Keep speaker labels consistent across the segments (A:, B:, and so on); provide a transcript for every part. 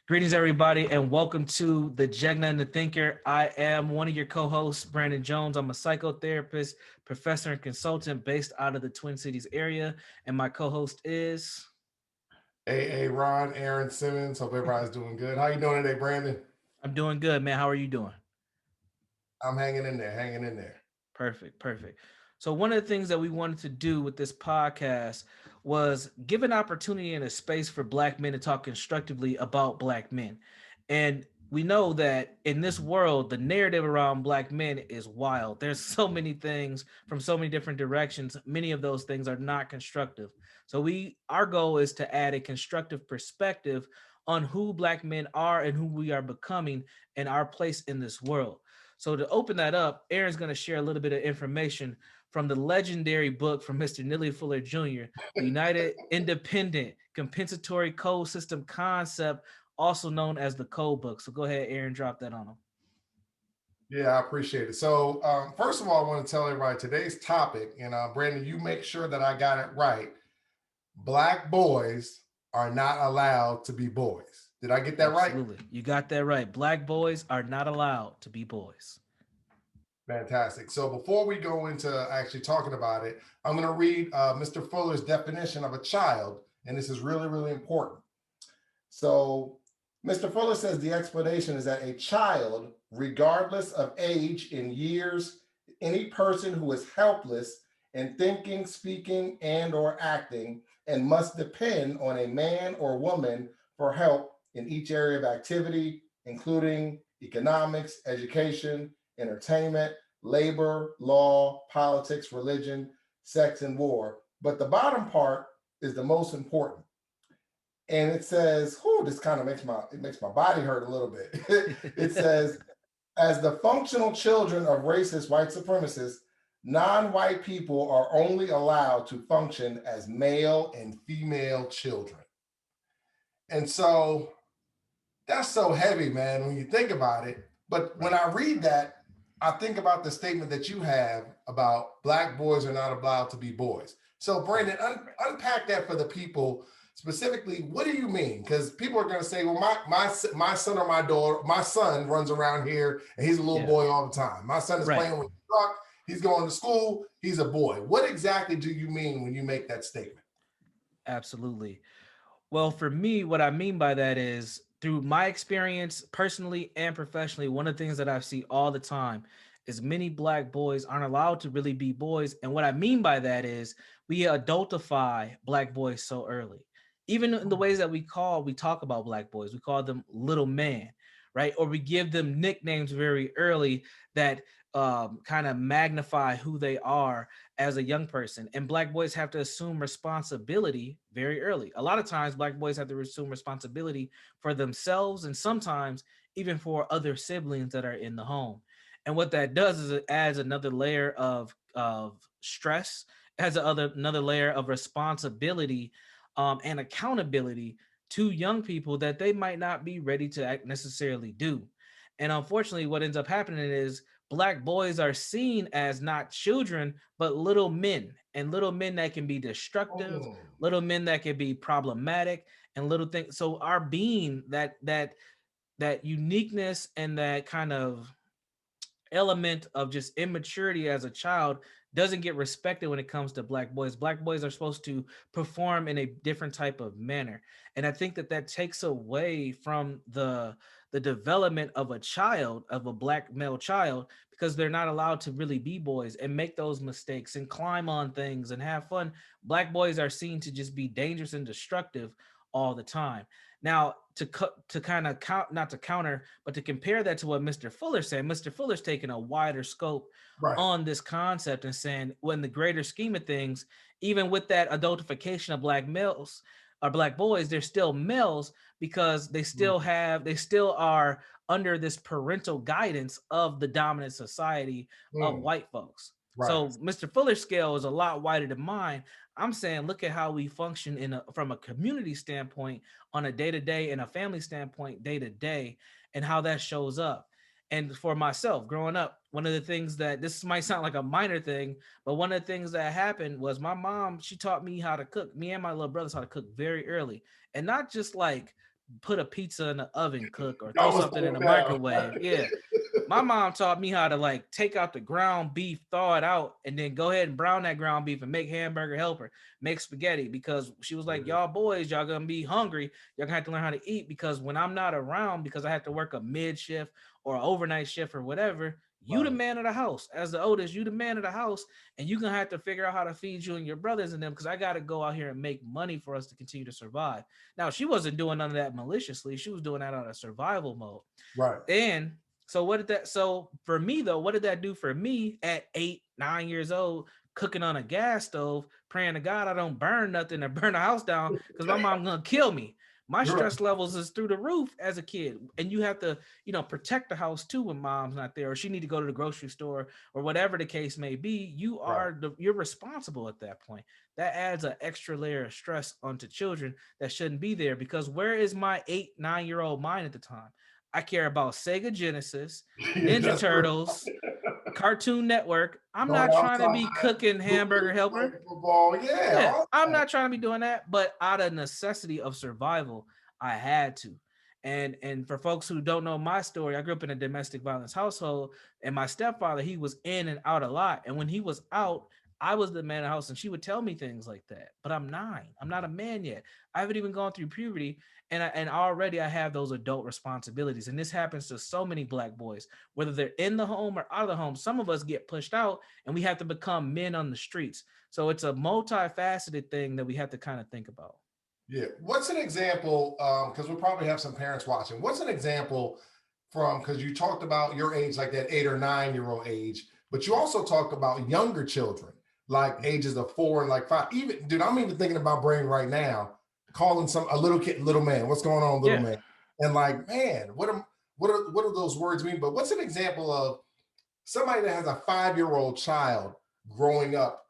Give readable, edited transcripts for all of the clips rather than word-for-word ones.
A: Greetings, everybody, and welcome to the Jegna and The Thinker. I am one of your co-hosts, Brandon Jones. I'm a psychotherapist, professor, and consultant based out of the Twin Cities area, and my co-host is...
B: Hey, Ron, Aaron Simmons. Hope everybody's doing good. How you doing today, Brandon?
A: I'm doing good, man. How are you doing?
B: I'm hanging in there.
A: Perfect. So one of the things that we wanted to do with this podcast was give an opportunity and a space for Black men to talk constructively about Black men. And we know that in this world, the narrative around Black men is wild. There's so many things from so many different directions. Many of those things are not constructive. So our goal is to add a constructive perspective on who Black men are and who we are becoming and our place in this world. So to open that up, Aaron's going to share a little bit of information from the legendary book from Mr. Neely Fuller Jr., The United Independent Compensatory Code System Concept, also known as the Code Book. So go ahead, Aaron, drop that on him.
B: Yeah, I appreciate it. So first of all, I want to tell everybody today's topic, and Brandon, you make sure that I got it right. Black boys are not allowed to be boys. Did I get that right?
A: Absolutely. You got that right. Black boys are not allowed to be boys.
B: Fantastic. So before we go into actually talking about it, I'm going to read Mr. Fuller's definition of a child, and this is really, really important. So Mr. Fuller says the explanation is that a child, regardless of age in years, any person who is helpless in thinking, speaking, and or acting, and must depend on a man or woman for help in each area of activity, including economics, education, entertainment, labor, law, politics, religion, sex, and war. But the bottom part is the most important. And it says, this kind of makes my body hurt a little bit. It says, as the functional children of racist white supremacists, non-white people are only allowed to function as male and female children. And so that's so heavy, man, when you think about it. But when I read that, I think about the statement that you have about Black boys are not allowed to be boys. So Brandon, unpack that for the people. Specifically, what do you mean? Because people are going to say, well, my son or my daughter, my son runs around here and he's a little boy all the time. My son is playing with the truck. He's going to school. He's a boy. What exactly do you mean when you make that statement?
A: Absolutely. Well, for me, what I mean by that is through my experience personally and professionally, one of the things that I see all the time is many Black boys aren't allowed to really be boys. And what I mean by that is we adultify Black boys so early. Even in the ways that we talk about Black boys, we call them little man, right? Or we give them nicknames very early that kind of magnify who they are as a young person. And Black boys have to assume responsibility very early. A lot of times Black boys have to assume responsibility for themselves and sometimes even for other siblings that are in the home. And what that does is it adds another layer of stress, adds another layer of responsibility and accountability to young people that they might not be ready to necessarily do. And unfortunately, what ends up happening is Black boys are seen as not children, but little men, and little men that can be destructive, little men that can be problematic, and little things. So our being that uniqueness and that kind of element of just immaturity as a child doesn't get respected when it comes to Black boys. Black boys are supposed to perform in a different type of manner. And I think that takes away from the development of a child, of a Black male child, because they're not allowed to really be boys and make those mistakes and climb on things and have fun. Black boys are seen to just be dangerous and destructive all the time. Now, to kind of not to counter, but to compare that to what Mr. Fuller said, Mr. Fuller's taking a wider scope on this concept and saying, well, in the greater scheme of things, even with that adultification of Black males, are black boys, they're still males because they still are under this parental guidance of the dominant society of
B: Mm,
A: white folks.
B: right.
A: So Mr. Fuller's scale is a lot wider than mine. I'm saying, look at how we function from a community standpoint, on a day-to-day, and a family standpoint day to day, and how that shows up. And for myself, growing up, one of the things that, this might sound like a minor thing, but one of the things that happened was my mom, she taught me how to cook, me and my little brothers, how to cook very early. And not just like put a pizza in the oven, cook, or throw
B: Almost
A: something in
B: thumbs
A: the
B: down.
A: microwave. Yeah. My mom taught me how to like take out the ground beef, thaw it out, and then go ahead and brown that ground beef and make hamburger helper, make spaghetti, because she was like, y'all boys, y'all gonna be hungry. Y'all gonna have to learn how to eat, because when I'm not around, because I have to work a mid shift or an overnight shift or whatever, you the
B: Right.
A: man of the house. As the oldest, you the man of the house, and you gonna have to figure out how to feed you and your brothers and them, because I gotta go out here and make money for us to continue to survive. Now, she wasn't doing none of that maliciously. She was doing that out of survival mode.
B: Right.
A: And so what did that, so for me though, what did that do for me at 8, 9 years old, cooking on a gas stove, praying to God I don't burn nothing or burn the house down, because my mom gonna kill me. My
B: You're right.
A: stress levels is through the roof as a kid. And you have to, protect the house too when mom's not there, or she need to go to the grocery store, or whatever the case may be.
B: Right.
A: You're responsible at that point. That adds an extra layer of stress onto children that shouldn't be there, because where is my 8, 9 year old mind at the time? I care about Sega Genesis,
B: Yeah,
A: Ninja
B: that's real.
A: Turtles, Cartoon Network. I'm
B: Going
A: not trying to
B: outside,
A: be cooking hamburger
B: playing
A: helper.
B: football. Yeah,
A: Yeah,
B: all
A: I'm
B: that.
A: not trying to be doing that, but out of necessity of survival, I had to. And for folks who don't know my story, I grew up in a domestic violence household, and my stepfather, he was in and out a lot. And when he was out, I was the man of the house, and she would tell me things like that. But I'm 9. I'm not a man yet. I haven't even gone through puberty, and already I have those adult responsibilities. And this happens to so many black boys, whether they're in the home or out of the home. Some of us get pushed out, and we have to become men on the streets. So it's a multifaceted thing that we have to kind of think about.
B: Yeah. What's an example? Because we'll probably have some parents watching. What's an example from, because you talked about your age, like that 8 or 9 year old age, but you also talked about younger children, like ages of 4 and like 5. Even, dude, I'm even thinking about brain right now, calling a little kid, little man. What's going on, little
A: Yeah,
B: man? And like, man, what are those words mean? But what's an example of somebody that has a 5 year old child growing up,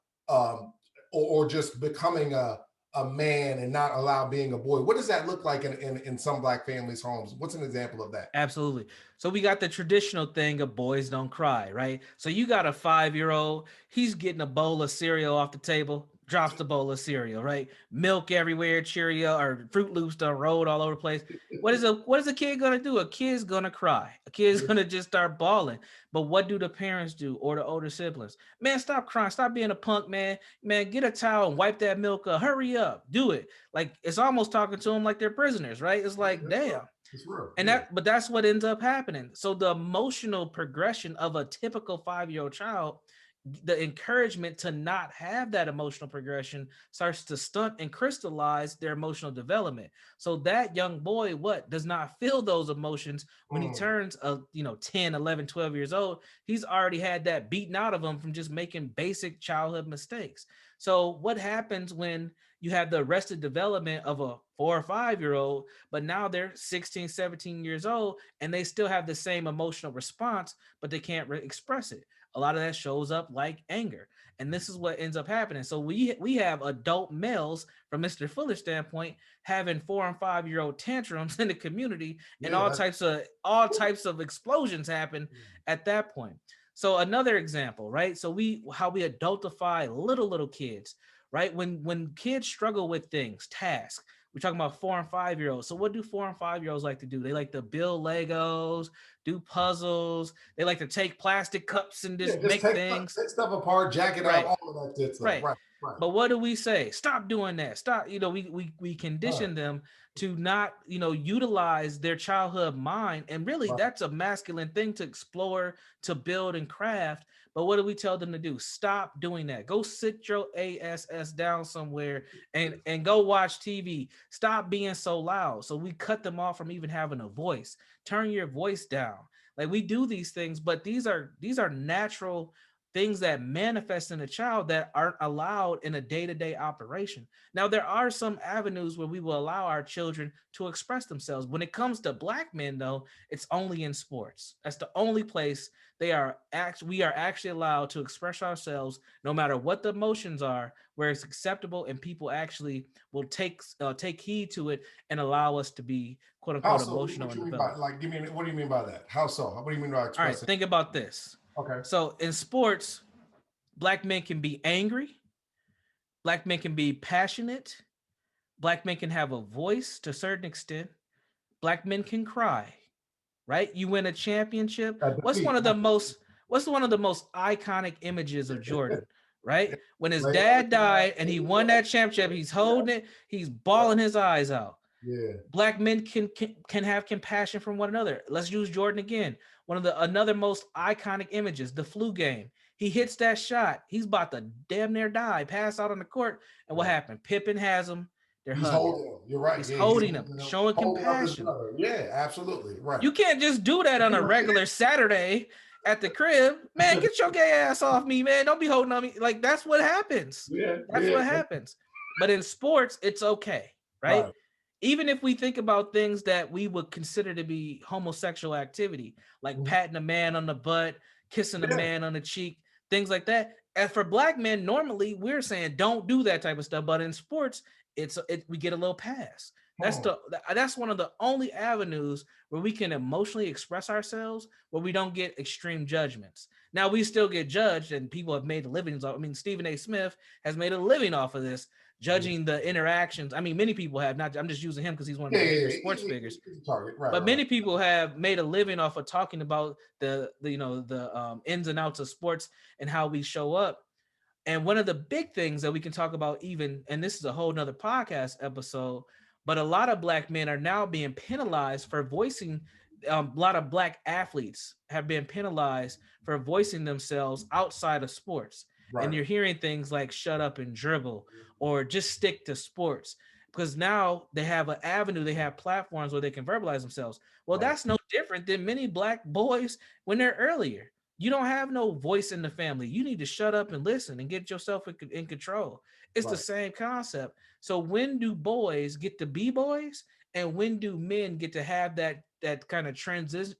B: or just becoming a man and not allow being a boy? What does that look like in some black families' homes? What's an example of that?
A: absolutely. So we got the traditional thing of boys don't cry, right? So you got a 5 year old, he's getting a bowl of cereal off the table, drops the bowl of cereal, right? Milk everywhere, Cheerio or Fruit Loops done rolled all over the place. What is a kid gonna do? A kid's gonna cry. A kid's gonna just start bawling. But what do the parents do, or the older siblings? Man, stop crying. Stop being a punk, man. Man, get a towel and wipe that milk up. Hurry up. Do it. Like, it's almost talking to them like they're prisoners, right? It's like,
B: That's real.
A: damn.
B: It's real.
A: And
B: Yeah.
A: but that's what ends up happening. So the emotional progression of a typical 5 year old child, the encouragement to not have that emotional progression starts to stunt and crystallize their emotional development. So that young boy, what, does not feel those emotions when he
B: Mm,
A: turns 10, 11, 12 years old. He's already had that beaten out of him from just making basic childhood mistakes. So what happens when you have the arrested development of a 4 or 5 year old, but now they're 16, 17 years old, and they still have the same emotional response, but they can't express it? A lot of that shows up like anger. And this is what ends up happening. So we have adult males, from Mr. Fuller's standpoint, having 4 and 5 year old tantrums in the community, and
B: yeah. That's
A: all types of explosions happen at that point. So another example, right? So how we adultify little kids, right? When kids struggle with things, tasks, we're talking about 4 and 5 year olds. So what do 4 and 5 year olds like to do? They like to build Legos, do puzzles. They like to take plastic cups and
B: yeah.
A: just
B: Just
A: make things.
B: take stuff apart, jack it up,
A: Right.
B: all of that good stuff.
A: Right.
B: Right. Right.
A: But what do we say? Stop doing that. Stop. We
B: Right.
A: condition them to not, utilize their childhood mind. And really,
B: Right.
A: that's a masculine thing to explore, to build and craft. But what do we tell them to do? Stop doing that. Go sit your ass down somewhere and go watch TV. Stop being so loud. So we cut them off from even having a voice. Turn your voice down. Like, we do these things, but these are natural things that manifest in a child that aren't allowed in a day-to-day operation. Now, there are some avenues where we will allow our children to express themselves. When it comes to black men, though, it's only in sports. That's the only place we are actually allowed to express ourselves, no matter what the emotions are, where it's acceptable and people actually will take heed to it and allow us to be quote
B: How
A: unquote
B: so?
A: emotional
B: What
A: and
B: you mean by
A: develop.
B: like? Give me what do you mean by that? How so? What do you mean by
A: All right,
B: expressing?
A: think about this.
B: Okay.
A: So in sports, black men can be angry, black men can be passionate, black men can have a voice to a certain extent, black men can cry, right? You win a championship.
B: At
A: What's
B: defeat.
A: one of the most iconic images of Jordan, right? When his
B: Laying on
A: dad
B: the ground.
A: died and he won that championship, he's holding it, he's bawling his eyes out.
B: Yeah.
A: Black men can have compassion from one another. Let's use Jordan again. One of the another most iconic images, the flu game. He hits that shot. He's about to damn near die, pass out on the court. And what
B: Right.
A: happened? Pippen has him. They're
B: He's
A: hugging.
B: holding him. You're right.
A: He's
B: Yeah, he's
A: holding him,
B: holding him,
A: showing
B: holding up his
A: compassion.
B: brother. Yeah, absolutely. Right.
A: You can't just do that on a regular Saturday at the crib. Man, get your gay ass off me, man. Don't be holding on me. Like, that's what happens.
B: Yeah,
A: That's
B: yeah.
A: what happens. But in sports, it's okay, right?
B: Right.
A: Even if we think about things that we would consider to be homosexual activity, like
B: Mhm.
A: patting a man on the butt, kissing a
B: Yeah.
A: man on the cheek, things like that. And for black men, normally we're saying don't do that type of stuff. But in sports, we get a little pass.
B: Hmm.
A: That's one of the only avenues where we can emotionally express ourselves, where we don't get extreme judgments. Now we still get judged, and people have made livings. I mean, Stephen A. Smith has made a living off of this,
B: Yeah.
A: judging the interactions. I mean, many people have not. I'm just using him because he's one of
B: Yeah,
A: the
B: yeah,
A: major
B: yeah.
A: sports figures.
B: He's a target. Right,
A: But
B: right, right.
A: many people have made a living off of talking about the ins and outs of sports and how we show up. And one of the big things that we can talk about, even, and this is a whole nother podcast episode, but a lot of black men are now being penalized for voicing. A lot of black athletes have been penalized for voicing themselves outside of sports. And
B: Right.
A: you're hearing things like shut up and dribble or just stick to sports because now they have an avenue, they have platforms where they can verbalize themselves. Well,
B: Right.
A: that's no different than many black boys when they're earlier. You don't have no voice in the family. You need to shut up and listen and get yourself in control. It's the
B: Right.
A: same concept. So when do boys get to be boys, and when do men get to have that kind of transition?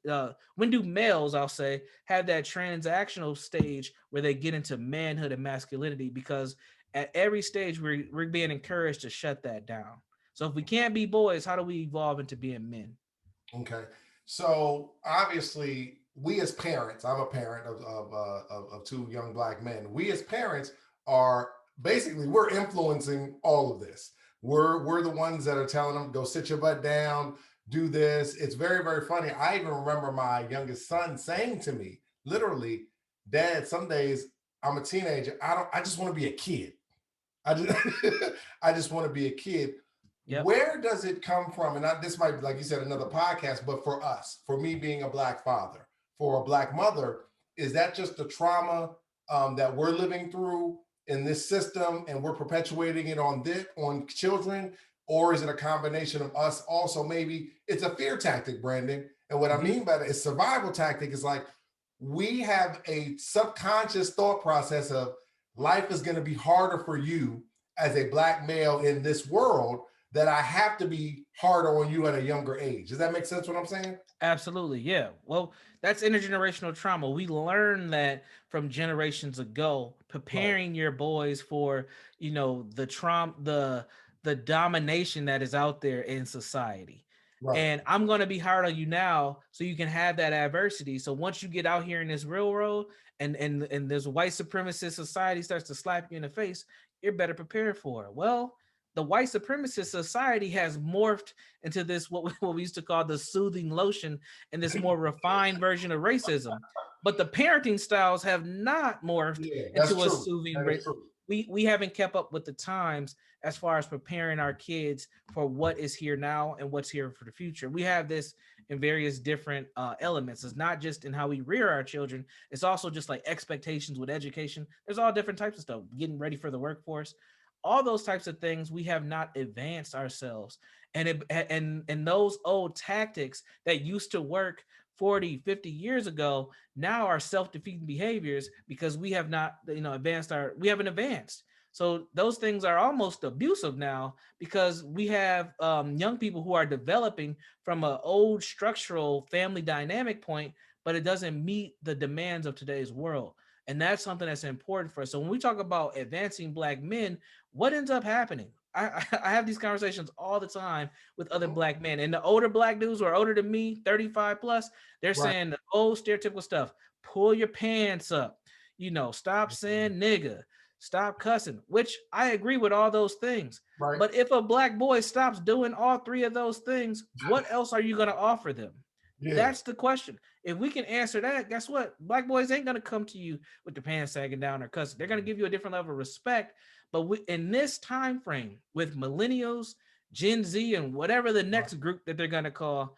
A: When do males, I'll say, have that transactional stage where they get into manhood and masculinity? Because at every stage we're being encouraged to shut that down. So if we can't be boys, how do we evolve into being men?
B: Okay. So obviously, we as parents, I'm a parent of two young black men. We as parents are basically we're influencing all of this. We're the ones that are telling them go sit your butt down, do this. It's very very funny. I even remember my youngest son saying to me, literally, "Dad, some days I'm a teenager. I just want to be a kid. I just I just want to be a kid."
A: Yep.
B: Where does it come from? And this might be, like you said, another podcast, but for us, for me being a black father, for a black mother, is that just the trauma that we're living through in this system and we're perpetuating it on children? Or is it a combination of us also? Maybe it's a fear tactic, Brandon. And what I
A: Mm-hmm.
B: mean by that is survival tactic is like we have a subconscious thought process of life is going to be harder for you as a black male in this world, that I have to be harder on you at a younger age. Does that make sense what I'm saying?
A: Absolutely, yeah. Well, that's intergenerational trauma. We learned that from generations ago,
B: Right,
A: preparing your boys for, the trauma, the domination that is out there in society.
B: right,
A: And I'm going to be hard on you now so you can have that adversity. So once you get out here in this real world and this white supremacist society starts to slap you in the face, you're better prepared for it. Well, the white supremacist society has morphed into this what we used to call the soothing lotion and this more refined version of racism. But the parenting styles have not morphed
B: yeah, that's
A: into a
B: true.
A: soothing.
B: That is true.
A: We haven't kept up with the times as far as preparing our kids for what is here now and what's here for the future. We have this in various different elements. It's not just in how we rear our children. It's also just like expectations with education. There's all different types of stuff. Getting ready for the workforce, all those types of things. We have not advanced ourselves, and those old tactics that used to work 40, 50 years ago now are self-defeating behaviors because we have not, we haven't advanced. So those things are almost abusive now because we have young people who are developing from an old structural family dynamic point, but it doesn't meet the demands of today's world. And that's something that's important for us. So when we talk about advancing Black men, what ends up happening? I have these conversations all the time with other
B: Mhm.
A: Black men, and the older Black dudes who are older than me, 35 plus, they're
B: Right.
A: saying the old stereotypical stuff. Pull your pants up, stop saying nigga, stop cussing, which I agree with all those things.
B: Right.
A: But if a Black boy stops doing all three of those things, what else are you going to offer them?
B: Yeah.
A: That's the question. If we can answer that, guess what? Black boys ain't gonna come to you with their pants sagging down or cussing. They're gonna give you a different level of respect. But in this time frame, with millennials, Gen Z, and whatever the
B: Right.
A: next group that they're gonna call,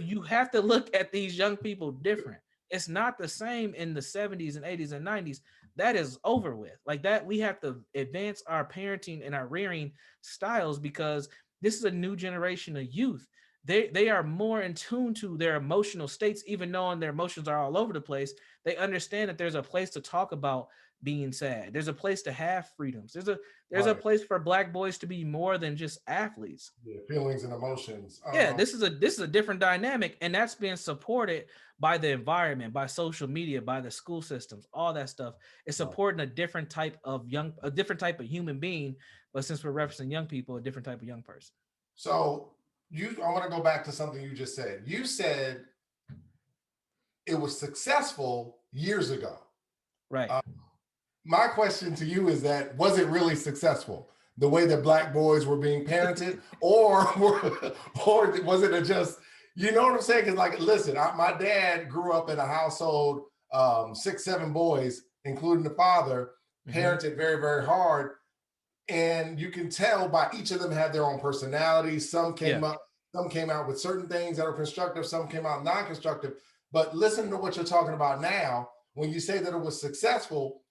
A: you have to look at these young people different. It's not the same in the 70s and 80s and 90s. That is over with. Like that, we have to advance our parenting and our rearing styles because this is a new generation of youth. They are more in tune to their emotional states, even knowing their emotions are all over the place. They understand that there's a place to talk about being sad. There's a place to have freedoms. There's a
B: Right.
A: place for Black boys to be more than just athletes.
B: Yeah. Feelings and emotions.
A: Yeah, this is a different dynamic, and that's being supported by the environment, by social media, by the school systems, all that stuff. It's
B: Right.
A: supporting a different type of human being. But since we're referencing young people, a different type of young person.
B: So I want to go back to something you just said. You said it was successful years ago.
A: Right.
B: Uh, my question to you is that was it really successful? The way that Black boys were being parented, or was it just, you know what I'm saying? Because like, listen, my dad grew up in a household, 6, 7 boys, including the father,
A: Mm-hmm.
B: parented very, very hard. And you can tell by each of them had their own personalities.
A: Yeah.
B: Some came out with certain things that are constructive, some came out non-constructive. But listen to what you're talking about now. When you say that it was successful,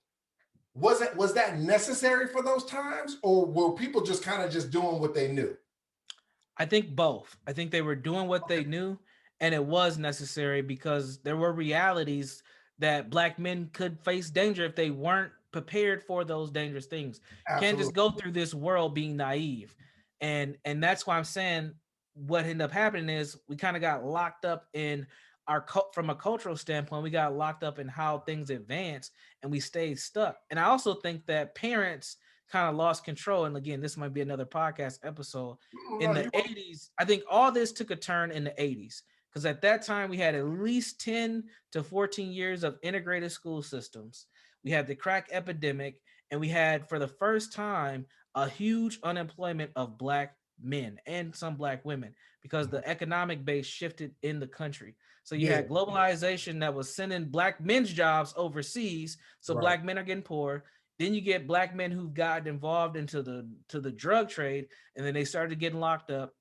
B: was that necessary for those times, or were people just kind of just doing what they knew?
A: I think both. I think they were doing what they knew, and it was necessary because there were realities that Black men could face danger if they weren't prepared for those dangerous things. You can't
B: Absolutely.
A: just go through this world being naive, and that's why I'm saying what ended up happening is we kind of got locked up in from a cultural standpoint. We got locked up in how things advance, and we stayed stuck. And I also think that parents kind of lost control. And again, this might be another podcast episode in
B: No,
A: the 80s. I think all this took a turn in the 80s because at that time we had at least 10 to 14 years of integrated school systems. We had the crack epidemic, and we had for the first time a huge unemployment of Black men and some Black women because the economic base shifted in the country. So you
B: yeah,
A: had globalization that was sending Black men's jobs overseas, so
B: right,
A: Black men are getting poor. Then you get Black men who've gotten involved into the drug trade, and then they started getting locked up.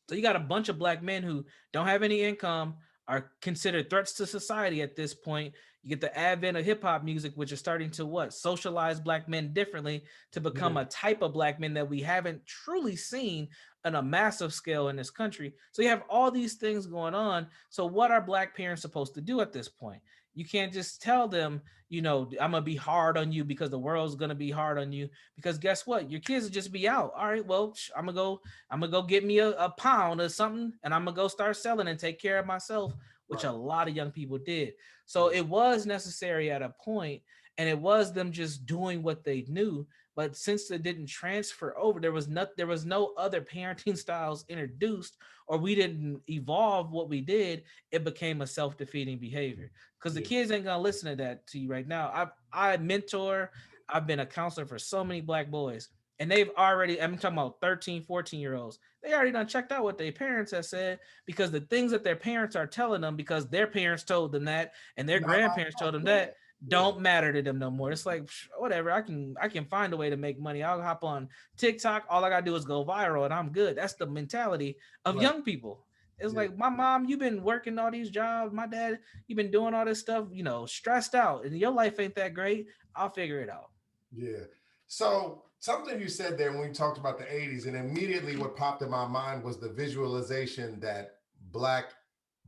A: So you got a bunch of Black men who don't have any income, are considered threats to society at this point. You get the advent of hip hop music, which is starting to what socialize Black men differently to
B: yeah,
A: become a type of Black men that we haven't truly seen on a massive scale in this country. So you have all these things going on. So what are Black parents supposed to do at this point? You can't just tell them, I'm gonna be hard on you because the world's gonna be hard on you. Because guess what? Your kids will just be out. All right, well, I'm gonna go get me a pound or something, and I'm gonna go start selling and take care of myself, which
B: right,
A: a lot of young people did. So
B: yeah,
A: it was necessary at a point, and it was them just doing what they knew. But since it didn't transfer over, there was no other parenting styles introduced, or we didn't evolve what we did. It became a self-defeating behavior because the
B: yeah,
A: kids ain't gonna listen to that to you right now. I mentor. I've been a counselor for so many Black boys, and they've already, I'm talking about 13, 14-year olds, they already done checked out what their parents have said because the things that their parents are telling them because their parents told them that and their grandparents told them
B: yeah,
A: that
B: yeah,
A: don't matter to them no more. It's like whatever, I can find a way to make money. I'll hop on TikTok, all I gotta do is go viral and I'm good. That's the mentality of
B: right,
A: young people. It's
B: yeah,
A: like, my mom, you've been working all these jobs. My dad, you've been doing all this stuff, stressed out, and your life ain't that great. I'll figure it out.
B: yeah. So something you said there when we talked about the 80s, and immediately what popped in my mind was the visualization that Black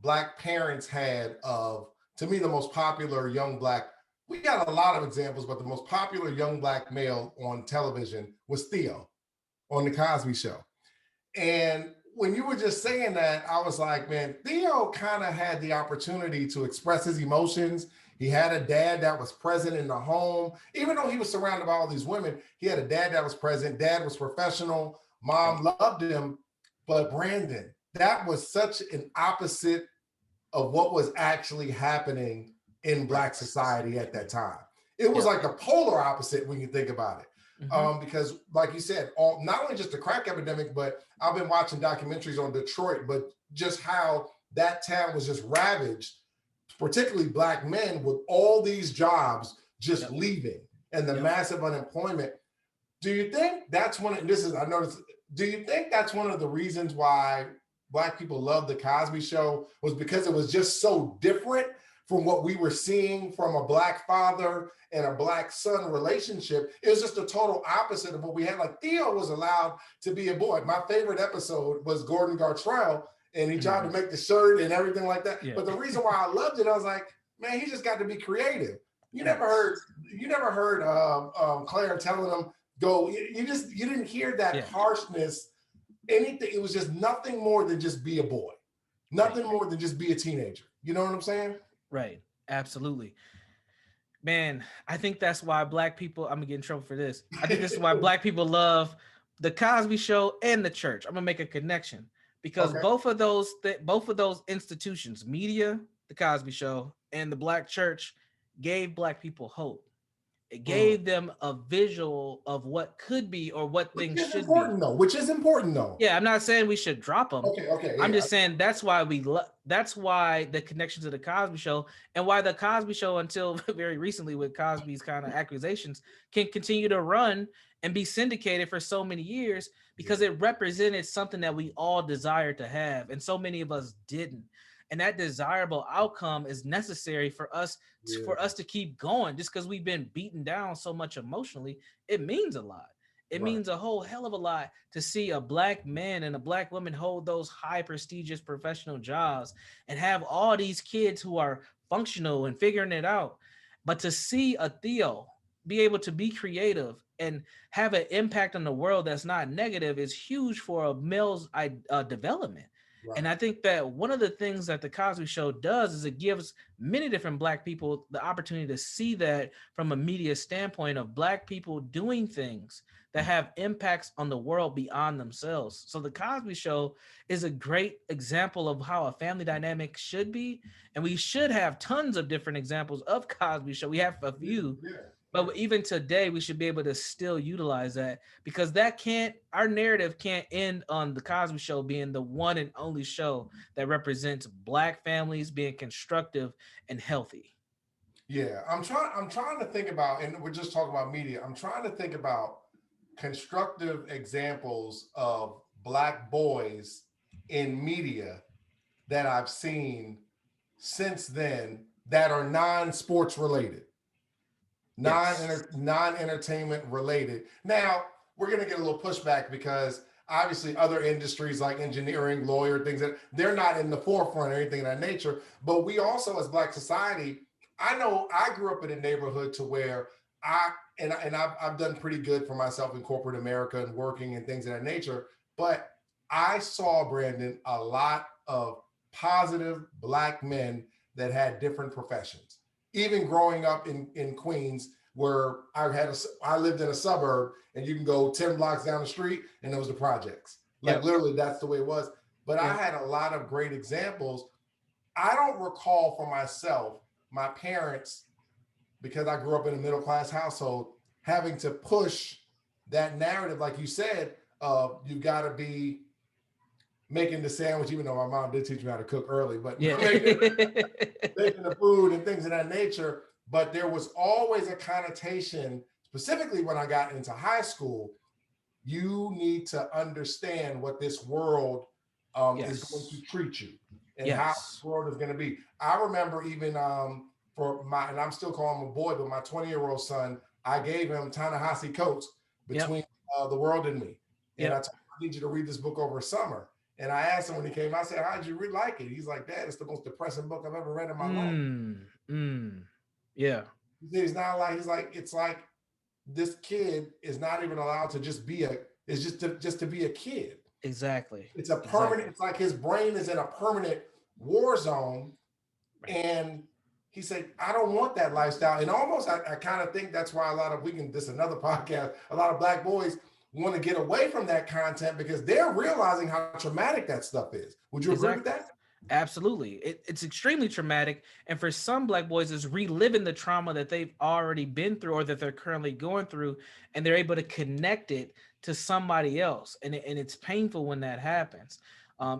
B: Black parents had of, to me, the most popular young Black, we got a lot of examples, but the most popular young Black male on television was Theo on The Cosby Show. And when you were just saying that, I was like, man, Theo kind of had the opportunity to express his emotions. He had a dad that was present in the home. Even though he was surrounded by all these women, he had a dad that was present. Dad was professional. Mom loved him. But Brandon, that was such an opposite of what was actually happening in Black society at that time. It was like the polar opposite when you think about it. Because like you said, not only just the crack epidemic, but I've been watching documentaries on Detroit, but just how that town was just ravaged, particularly Black men with all these jobs just leaving and the massive unemployment. Do you think that's one of, I noticed, do you think that's one of the reasons why Black people love the Cosby Show, was because it was just so different from what we were seeing from a Black father and a Black son relationship? It was just a total opposite of what we had. Like, Theo was allowed to be a boy. My favorite episode was Gordon Gartrell, and he tried to make the shirt and everything like that. But the reason why I loved it, I was like, man, he just got to be creative. You never heard Claire telling him, go, you didn't hear that harshness, anything. It was just nothing more than just be a boy, nothing more than just be a teenager. You know what I'm saying?
A: Right. Absolutely. Man, I think that's why Black people, I'm gonna get in trouble for this. I think this is why Black people love the Cosby Show and the church. I'm gonna make a connection because both of those institutions, media, the Cosby Show, and the Black church, gave Black people hope. It gave them a visual of what could be or what things should be.
B: Which is important though.
A: Yeah, I'm not saying we should drop them.
B: Okay.
A: I'm just saying that's why that's why the connection to the Cosby Show, and why the Cosby Show, until very recently with Cosby's kind of accusations, can continue to run and be syndicated for so many years, because it represented something that we all desire to have, and so many of us didn't. And that desirable outcome is necessary for us to keep going. Just because we've been beaten down so much emotionally, it means a lot. It means a whole hell of a lot to see a Black man and a Black woman hold those high prestigious professional jobs and have all these kids who are functional and figuring it out. But to see a Theo be able to be creative and have an impact on the world that's not negative is huge for a male's development. Right. And I think that one of the things that the Cosby Show does is it gives many different Black people the opportunity to see that from a media standpoint of Black people doing things that have impacts on the world beyond themselves. So the Cosby Show is a great example of how a family dynamic should be. And we should have tons of different examples of Cosby Show. We have a few. But even today, we should be able to still utilize that, because our narrative can't end on the Cosby Show being the one and only show that represents Black families being constructive and healthy.
B: Yeah, I'm trying to think about, and we're just talking about media. I'm trying to think about constructive examples of Black boys in media that I've seen since then that are non-sports related. Non-entertainment related. Now, we're going to get a little pushback because obviously other industries like engineering, lawyer, things that they're not in the forefront or anything of that nature. But we also, as Black society, I know I grew up in a neighborhood to where I've done pretty good for myself in corporate America and working and things of that nature. But I saw, Brandon, a lot of positive Black men that had different professions. Even growing up in Queens, where I lived in a suburb, and you can go 10 blocks down the street and there was the projects. Like literally, that's the way it was. But I had a lot of great examples. I don't recall for myself, my parents, because I grew up in a middle class household, having to push that narrative, like you said, you've got to be making the sandwich, even though my mom did teach me how to cook early, but making the food and things of that nature. But there was always a connotation, specifically when I got into high school, you need to understand what this world is going to treat you and how this world is going to be. I remember even and I'm still calling him a boy, but my 20-year-old son, I gave him Ta-Nehisi Coates, Between the World and Me. And I told him, I need you to read this book over summer. And I asked him when he came, I said, how'd you really like it? He's like, Dad, it's the most depressing book I've ever read in my life.
A: Yeah.
B: He's not like, it's like this kid is not even allowed to just be it's just to be a kid.
A: Exactly.
B: It's a permanent, It's like his brain is in a permanent war zone.
A: Right.
B: And he said, I don't want that lifestyle. And almost, I kind of think that's why this is another podcast, a lot of Black boys want to get away from that content because they're realizing how traumatic that stuff is. Would you agree with that?
A: Absolutely. It's extremely traumatic. And for some Black boys, it's reliving the trauma that they've already been through or that they're currently going through, and they're able to connect it to somebody else. And it's painful when that happens.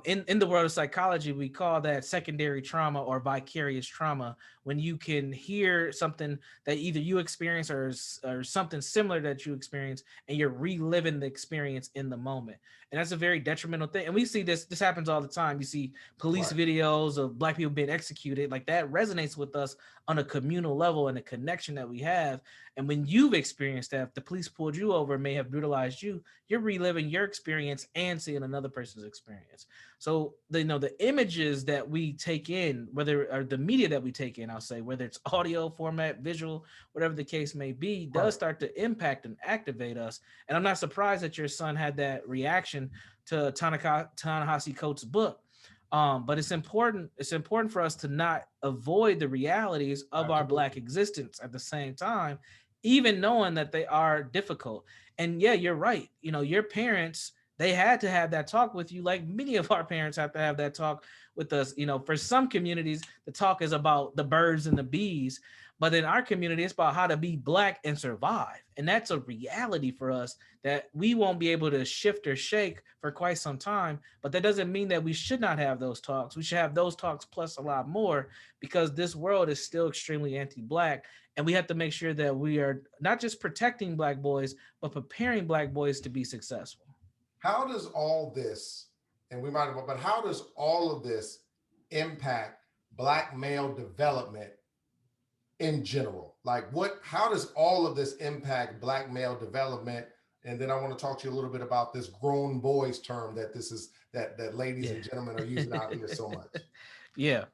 A: In the world of psychology, we call that secondary trauma or vicarious trauma, when you can hear something that either you experience or something similar that you experience, and you're reliving the experience in the moment. And that's a very detrimental thing. And we see this happens all the time. You see police videos of Black people being executed. Like, that resonates with us on a communal level and a connection that we have. And when you've experienced that, if the police pulled you over, may have brutalized you, you're reliving your experience and seeing another person's experience. So the images that we take in, or the media that we take in, I'll say, whether it's audio format, visual, whatever the case may be, does start to impact and activate us. And I'm not surprised that your son had that reaction to Ta-Nehisi Coates' book. But it's important for us to not avoid the realities of our Black existence at the same time, even knowing that they are difficult. And yeah, you're right. Your parents, they had to have that talk with you, like many of our parents have to have that talk with us. For some communities, the talk is about the birds and the bees, but in our community, it's about how to be Black and survive. And that's a reality for us that we won't be able to shift or shake for quite some time. But that doesn't mean that we should not have those talks. We should have those talks plus a lot more, because this world is still extremely anti-Black. And we have to make sure that we are not just protecting Black boys, but preparing Black boys to be successful.
B: How does all this, but how does all of this impact Black male development in general? Like, how does all of this impact Black male development? And then I want to talk to you a little bit about this grown boys term that ladies and gentlemen are using out here so much.
A: Yeah.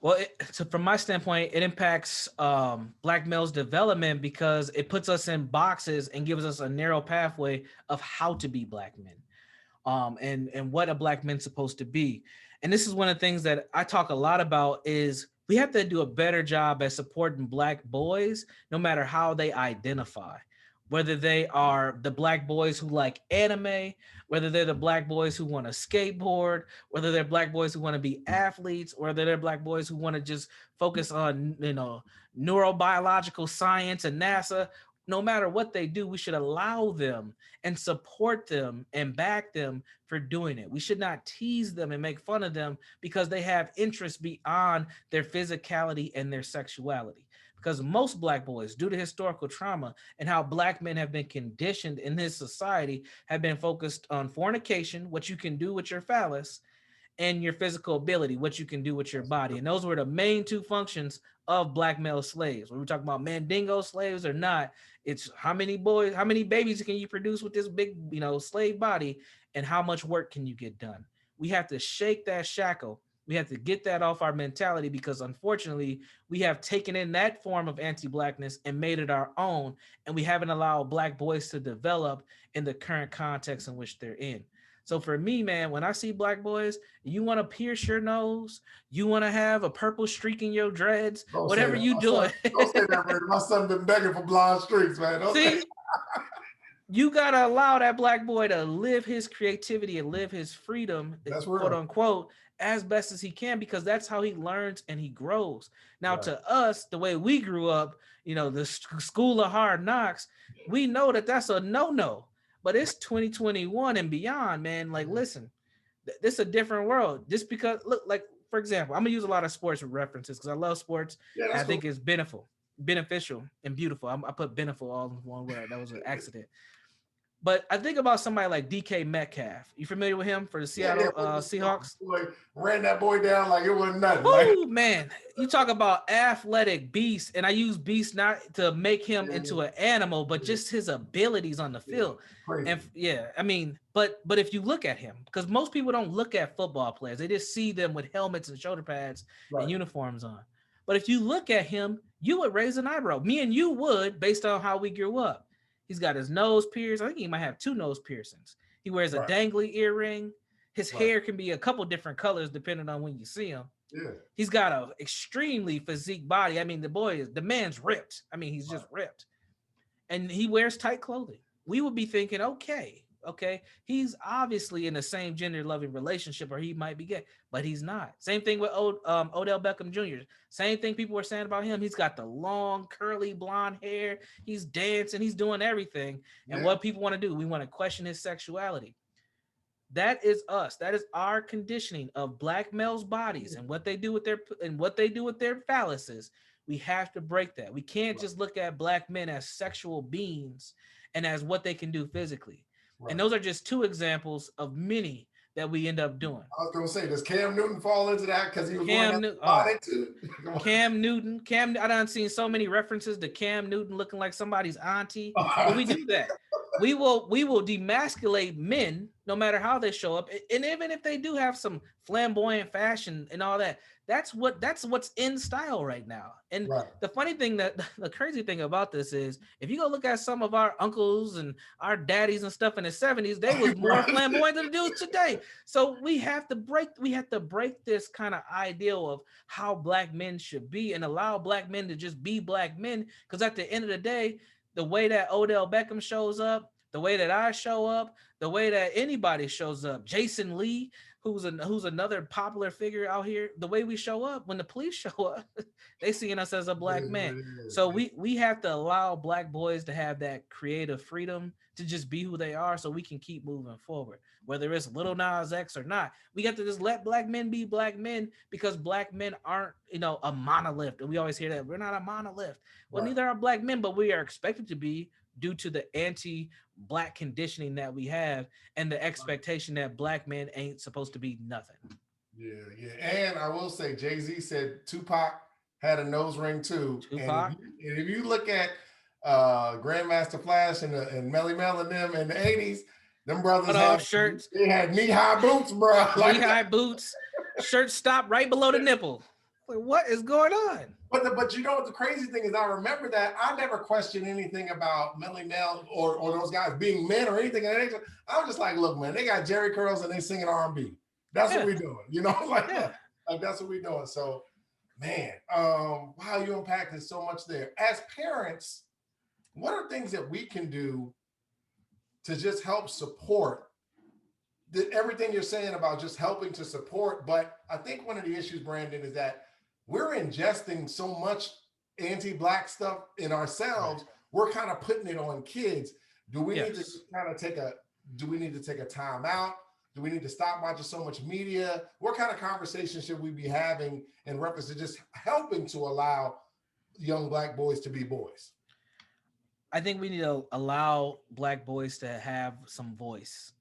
A: Well, so from my standpoint, it impacts Black males' development because it puts us in boxes and gives us a narrow pathway of how to be Black men, and what a Black man's supposed to be. And this is one of the things that I talk a lot about is we have to do a better job at supporting Black boys, no matter how they identify. Whether they are the Black boys who like anime, whether they're the Black boys who want to skateboard, whether they're Black boys who want to be athletes, or whether they're Black boys who want to just focus on, neurobiological science and NASA. No matter what they do, we should allow them and support them and back them for doing it. We should not tease them and make fun of them because they have interests beyond their physicality and their sexuality. Because most Black boys, due to historical trauma and how Black men have been conditioned in this society, have been focused on fornication, what you can do with your phallus, and your physical ability, what you can do with your body. And those were the main two functions of Black male slaves. When we're talking about Mandingo slaves or not, it's how many babies can you produce with this big, slave body, and how much work can you get done? We have to shake that shackle. We have to get that off our mentality, because unfortunately we have taken in that form of anti-Blackness and made it our own, and we haven't allowed Black boys to develop in the current context in which they're in. So for me, man, when I see Black boys, you want to pierce your nose, you want to have a purple streak in your dreads, whatever you doing.
B: Don't say that, man. My son been begging for blonde streaks, man.
A: You gotta allow that Black boy to live his creativity and live his freedom, quote unquote, as best as he can, because that's how he learns and he grows. Now, to us, the way we grew up, the school of hard knocks, we know that that's a no-no. But it's 2021 and beyond, man. Like, listen, this is a different world. Just because, look, like, for example, I'm gonna use a lot of sports references because I love sports. And I think it's beneficial and beautiful. I put beneficial all in one word. That was an accident. But I think about somebody like DK Metcalf. You familiar with him for the Seattle Seahawks?
B: Boy, ran that boy down like it wasn't nothing. Like,
A: Oh man, you talk about athletic beast, and I use beast not to make him
B: yeah,
A: into an animal, but just his abilities on the field.
B: crazy.
A: And yeah, I mean, but if you look at him, because most people don't look at football players, they just see them with helmets and shoulder pads and uniforms on. But if you look at him, you would raise an eyebrow. Me and you would, based on how we grew up. He's got his nose pierced. I think he might have 2 nose piercings. He wears a dangly earring. His hair can be a couple different colors depending on when you see him.
B: Yeah.
A: He's got a extremely physique body. I mean, the man's ripped. I mean, he's just ripped. And he wears tight clothing. We would be thinking, okay, he's obviously in the same gender loving relationship, or he might be gay, but he's not. Same thing with Odell Beckham Jr. Same thing people were saying about him. He's got the long, curly, blonde hair. He's dancing. He's doing everything. And what people want to do, we want to question his sexuality. That is us. That is our conditioning of black males' bodies and what they do with their phalluses. We have to break that. We can't just look at black men as sexual beings and as what they can do physically. And those are just 2 examples of many that we end up doing.
B: I was going to say, does Cam Newton fall into that because he was
A: Cam Newton. I done seen so many references to Cam Newton looking like somebody's auntie. But we do that. We will demasculate men no matter how they show up, and even if they do have some flamboyant fashion and all that, that's what's in style right now. And the funny thing, the crazy thing about this is, if you go look at some of our uncles and our daddies and stuff in the 70s, they was more flamboyant than the dudes today. So we have to break this kind of ideal of how black men should be and allow black men to just be black men. Because at the end of the day, the way that Odell Beckham shows up, the way that I show up, the way that anybody shows up, Jason Lee, who's another popular figure out here, the way we show up, when the police show up, they seeing us as a black man. So we have to allow black boys to have that creative freedom to just be who they are, so we can keep moving forward. Whether it's Lil Nas X or not, we got to just let black men be black men, because black men aren't, a monolith. And we always hear that we're not a monolith. Well, neither are black men, but we are expected to be, due to the anti-black conditioning that we have and the expectation that black men ain't supposed to be nothing.
B: Yeah. And I will say, Jay-Z said Tupac had a nose ring too.
A: Tupac.
B: And if you look at Grandmaster Flash and Melly Mel and them in the 80s, them brothers had
A: shirts.
B: They had knee-high boots, bro.
A: Knee-high boots, shirts stopped right below the nipple. Like, what is going on?
B: But you know what the crazy thing is? I remember that I never questioned anything about Melly Mel or those guys being men or anything. I was just like, look, man, they got Jerry curls and they singing R&B. That's what we're doing, like that's what we're doing. So, man, wow, you unpacked so much there. As parents, what are things that we can do to just help support everything you're saying about just helping to support? But I think one of the issues, Brandon, is that we're ingesting so much anti-black stuff in ourselves. We're kind of putting it on kids. Do we need to kind of take a time out? Do we need to stop watching so much media? What kind of conversation should we be having in reference to just helping to allow young black boys to be boys?
A: I think we need to allow black boys to have some voice.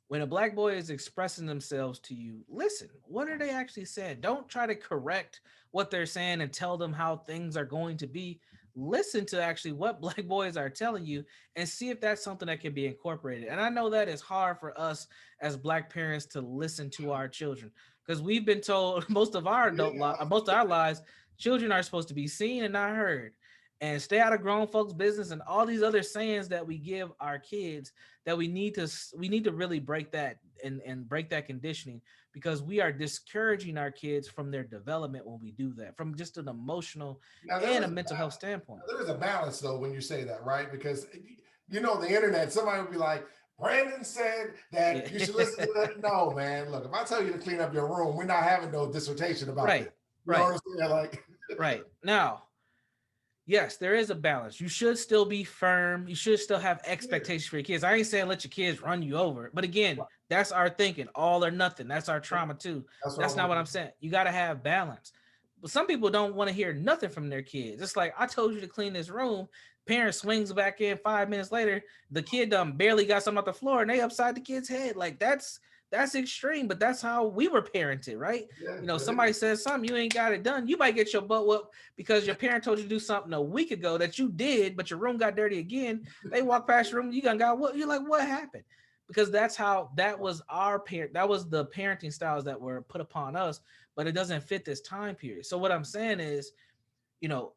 A: When a black boy is expressing themselves to you, listen, what are they actually saying? Don't try to correct what they're saying and tell them how things are going to be. Listen to actually what black boys are telling you and see if that's something that can be incorporated. And I know that is hard for us as black parents to listen to our children, because we've been told most of our lives, children are supposed to be seen and not heard, and stay out of grown folks' business, and all these other sayings that we give our kids, that we need to really break that and break that conditioning, because we are discouraging our kids from their development when we do that, from just an emotional and a mental health standpoint.
B: There is a balance though when you say that, right? Because the internet, somebody would be like, Brandon said that you should listen to that. No, man, look, if I tell you to clean up your room, we're not having no dissertation about it. You know what I'm saying? Like,
A: right. Now, yes, there is a balance. You should still be firm. You should still have expectations for your kids. I ain't saying let your kids run you over. But again, that's our thinking, all or nothing. That's our trauma too. That's not what I'm saying. You got to have balance. But some people don't want to hear nothing from their kids. It's like, I told you to clean this room. Parent swings back in 5 minutes later. The kid done barely got something off the floor and they upside the kid's head. Like that's extreme, but that's how we were parented, right?
B: Yeah,
A: You know,
B: it
A: somebody
B: is.
A: says something, you ain't got it done. You might get your butt whooped because your parent told you to do something a week ago that you did, but your room got dirty again. They walk past your room, you gonna got what? You're like, what happened? Because that's how that was our parent. That was the parenting styles that were put upon us, but it doesn't fit this time period. So what I'm saying is, you know,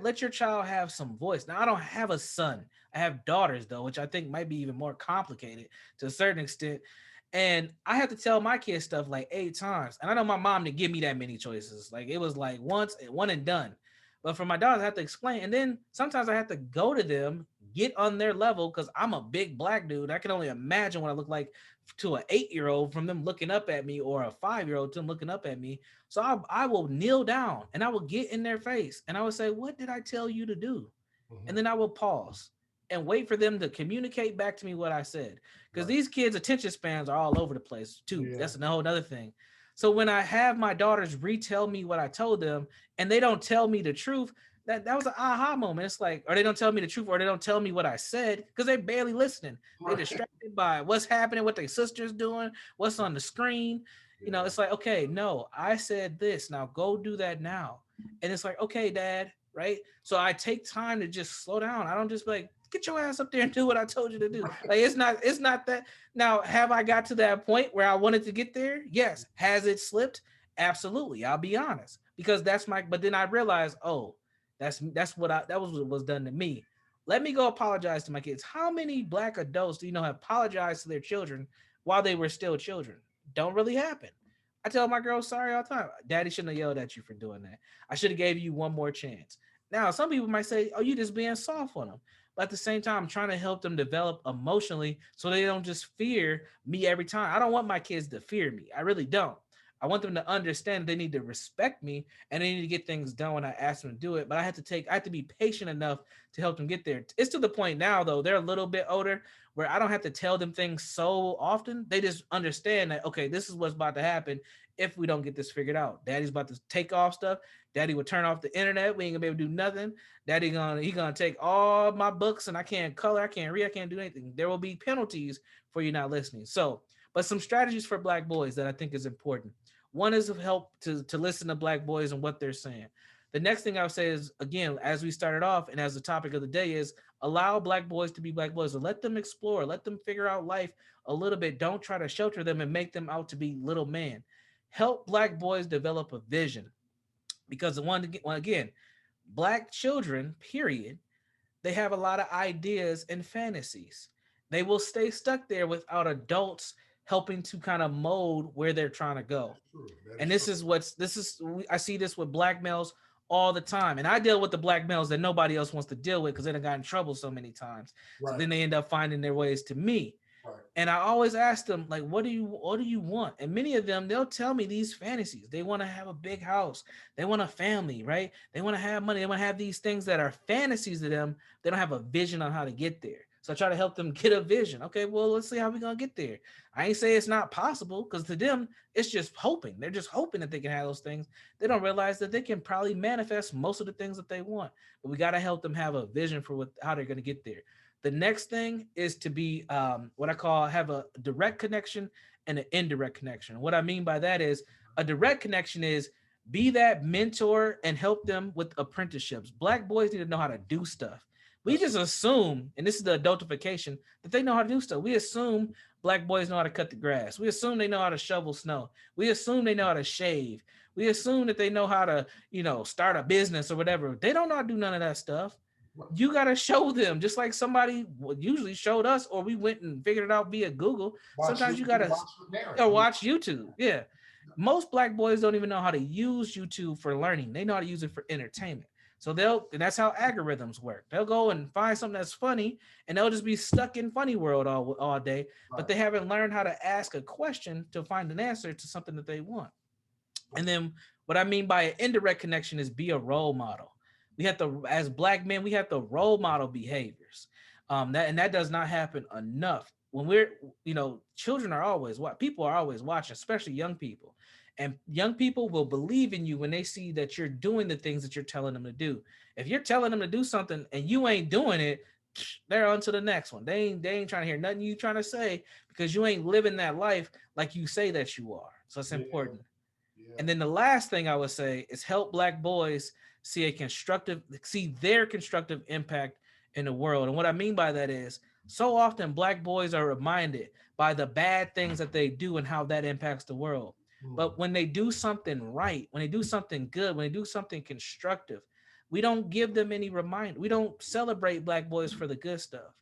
A: let your child have some voice. Now I don't have a son. I have daughters though, which I think might be even more complicated to a certain extent. And I have to tell my kids stuff like 8 times. And I know my mom didn't give me that many choices. Like it was like once, one and done. But for my daughters, I have to explain. And then sometimes I have to go to them, get on their level because I'm a big black dude. I can only imagine what I look like to an 8-year-old from them looking up at me, or a 5-year-old to them looking up at me. So I will kneel down and I will get in their face and I would say, "What did I tell you to do?" And
B: Mhm.
A: then I will pause and wait for them to communicate back to me what I said. Because
B: Right.
A: these kids' attention spans are all over the place too.
B: Yeah.
A: That's a whole other thing. So when I have my daughters retell me what I told them and they don't tell me the truth, that was an aha moment. It's like, or they don't tell me the truth, or they don't tell me what I said because they barely listening. They
B: Right.
A: distracted by what's happening, what their sister's doing, what's on the screen. You know,
B: Yeah.
A: it's like, okay, no, I said this. Now go do that now. And it's like, okay, dad, right? So I take time to just slow down. I don't just be like, get your ass up there and do what I told you to do. Like it's not that. Now, have I got to that point where I wanted to get there? Yes. Has it slipped? Absolutely. I'll be honest. Because that's my, but then I realized, oh, that's what that was what was done to me. Let me go apologize to my kids. How many black adults do you know have apologized to their children while they were still children? Don't really happen. I tell my girls sorry all the time. Daddy shouldn't have yelled at you for doing that. I should have gave you one more chance. Now, some people might say, "Oh, you just being soft on them," but at the same time, I'm trying to help them develop emotionally so they don't just fear me every time. I don't want my kids to fear me. I really don't. I want them to understand they need to respect me and they need to get things done when I ask them to do it. But I have to be patient enough to help them get there. It's to the point now, though, they're a little bit older where I don't have to tell them things so often. They just understand that, okay, this is what's about to happen if we don't get this figured out. Daddy's about to take off stuff. Daddy will turn off the internet. We ain't gonna be able to do nothing. He gonna take all my books and I can't color, I can't read, I can't do anything. There will be penalties for you not listening. So, but some strategies for black boys that I think is important. One is of help to listen to black boys and what they're saying. The next thing I would say is, again, as we started off and as the topic of the day is, allow black boys to be black boys. So let them explore, let them figure out life a little bit. Don't try to shelter them and make them out to be little man. Help black boys develop a vision, because the one again, black children, period, they have a lot of ideas and fantasies. They will stay stuck there without adults helping to kind of mold where they're trying to go.
B: That's true. That
A: And
B: is true.
A: I see this with black males all the time. And I deal with the black males that nobody else wants to deal with because they done got in trouble so many times. So
B: Right.
A: then they end up finding their ways to me.
B: Right.
A: And I always ask them, like, what do you want? And many of them, they'll tell me these fantasies. They want to have a big house. They want a family, right? They want to have money. They want to have these things that are fantasies to them. They don't have a vision on how to get there. So I try to help them get a vision. Okay, well, let's see how we're gonna get there. I ain't say it's not possible, because to them, it's just hoping. They're just hoping that they can have those things. They don't realize that they can probably manifest most of the things that they want. But we gotta help them have a vision for how they're gonna get there. The next thing is to be what I call have a direct connection and an indirect connection. What I mean by that is, a direct connection is be that mentor and help them with apprenticeships. Black boys need to know how to do stuff. We
B: That's
A: just
B: true.
A: assume, and this is the adultification, that they know how to do stuff. We assume black boys know how to cut the grass. We assume they know how to shovel snow. We assume they know how to shave. We assume that they know how to, start a business or whatever. They don't know how to do none of that stuff. You got to show them, just like somebody usually showed us, or we went and figured it out via Google.
B: Watch
A: Sometimes you
B: YouTube,
A: got to,
B: watch your parents.
A: or
B: I mean,
A: watch YouTube. Yeah. Most black boys don't even know how to use YouTube for learning. They know how to use it for entertainment. So and that's how algorithms work. They'll go and find something that's funny and they'll just be stuck in funny world all day, but
B: right.
A: they haven't learned how to ask a question to find an answer to something that they want. And then what I mean by an indirect connection is be a role model. We have to, as black men, we have to role model behaviors. That does not happen enough. When children are always what people are always watching, especially young people. And young people will believe in you when they see that you're doing the things that you're telling them to do. If you're telling them to do something and you ain't doing it, they're on to the next one. They ain't trying to hear nothing you trying to say because you ain't living that life like you say that you are. So it's
B: Yeah.
A: important.
B: Yeah.
A: And then the last thing I would say is help Black boys see their constructive impact in the world. And what I mean by that is so often Black boys are reminded by the bad things that they do and how that impacts the world.
B: Mm.
A: But when they do something right, when they do something good, when they do something constructive, we don't give them any reminder. We don't celebrate Black boys for the good stuff.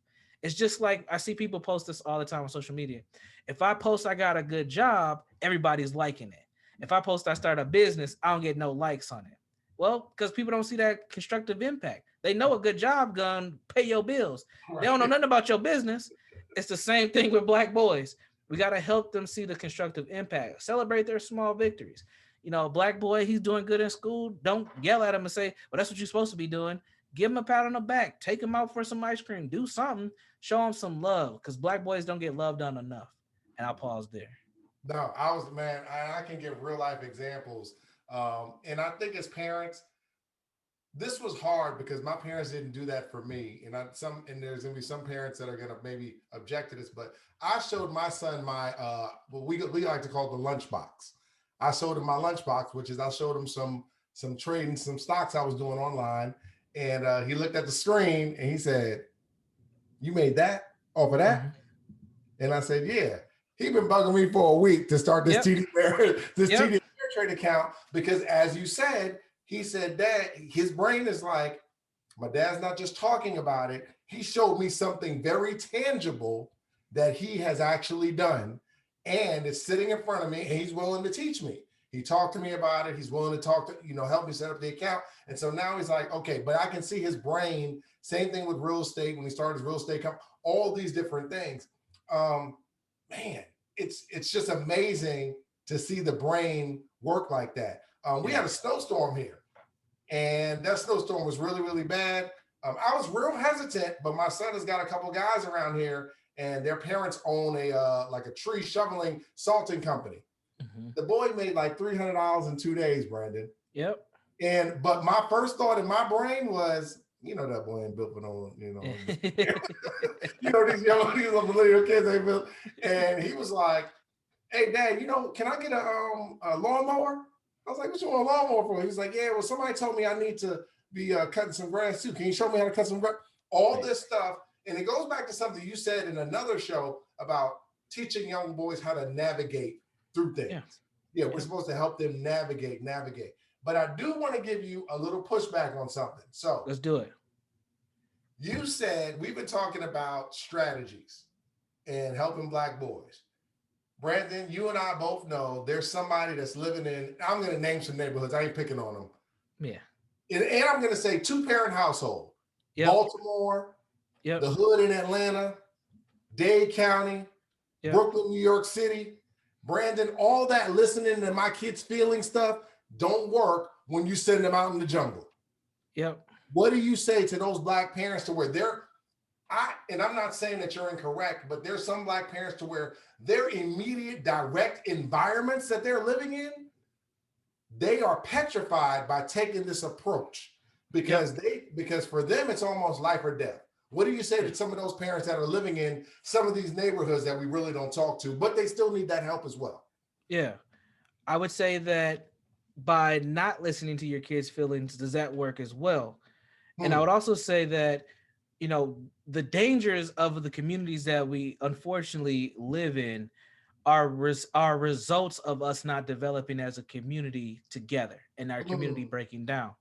A: It's just like I see people post this all the time on social media. If I post I got a good job, everybody's liking it. If I post I start a business, I don't get no likes on it. Well, because people don't see that constructive impact. They know a good job gonna pay your bills. They don't know
B: Right.
A: nothing about your business. It's the same thing with Black boys. We got to help them see the constructive impact. Celebrate their small victories. You know, Black boy, he's doing good in school. Don't yell at him and say, well, that's what you're supposed to be doing. Give him a pat on the back. Take him out for some ice cream. Do something. Show him some love because Black boys don't get loved on enough. And I'll pause there.
B: No, man, I can give real life examples. And I think as parents, this was hard because my parents didn't do that for me. And there's gonna be some parents that are gonna maybe object to this, but I showed my son my what we like to call the lunchbox. I showed him my lunchbox, which is I showed him some trading, some stocks I was doing online. And he looked at the screen and he said, "You made that off of that?"
A: Mhm.
B: And I said, "Yeah." He been bugging me for a week to start this
A: Yep.
B: TD
A: Yep.
B: trade account because, as you said, he said that his brain is like, my dad's not just talking about it. He showed me something very tangible that he has actually done, and it's sitting in front of me, and he's willing to teach me. He talked to me about it. He's willing to talk to, help me set up the account. And so now he's like, okay, but I can see his brain. Same thing with real estate when he started his real estate company, all these different things. Um, Man, it's just amazing to see the brain work like that. We
A: Yeah.
B: had a snowstorm here, and that snowstorm was really, really bad. I was real hesitant, but my son has got a couple guys around here, and their parents own a like a tree shoveling salting company.
A: Mhm.
B: The boy made like $300 in 2 days, Brandon.
A: Yep.
B: But my first thought in my brain was, that boy ain't built for no, these little millennial kids ain't built. And he was like, "Hey, Dad, can I get a lawnmower?" I was like, "What you want a lawnmower for?" He was like, "Yeah, well, somebody told me I need to be cutting some grass too. Can you show me how to cut some grass?" All
A: Right.
B: this stuff, and it goes back to something you said in another show about teaching young boys how to navigate through
A: Yeah.
B: things. Yeah, we're
A: Yeah.
B: supposed to help them navigate. But I do want to give you a little pushback on something. So
A: Let's do it.
B: you said we've been talking about strategies and helping Black boys. Brandon, you and I both know there's somebody that's living in, I'm going to name some neighborhoods. I ain't picking on them.
A: Yeah.
B: And I'm going to say two-parent household,
A: Yep.
B: Baltimore,
A: Yep.
B: the hood in Atlanta, Dade County,
A: Yep.
B: Brooklyn, New York City. Brandon, all that listening to my kids feeling stuff don't work when you send them out in the jungle.
A: Yep.
B: What do you say to those Black parents to where and I'm not saying that you're incorrect, but there's some Black parents to where their immediate direct environments that they're living in, they are petrified by taking this approach because for them, it's almost life or death. What do you say to some of those parents that are living in some of these neighborhoods that we really don't talk to, but they still need that help as well?
A: Yeah. I would say that by not listening to your kids' feelings, does that work as well? And I
B: Hmm.
A: would also say that, the dangers of the communities that we unfortunately live in are results of us not developing as a community together and our community
B: Hmm.
A: breaking down.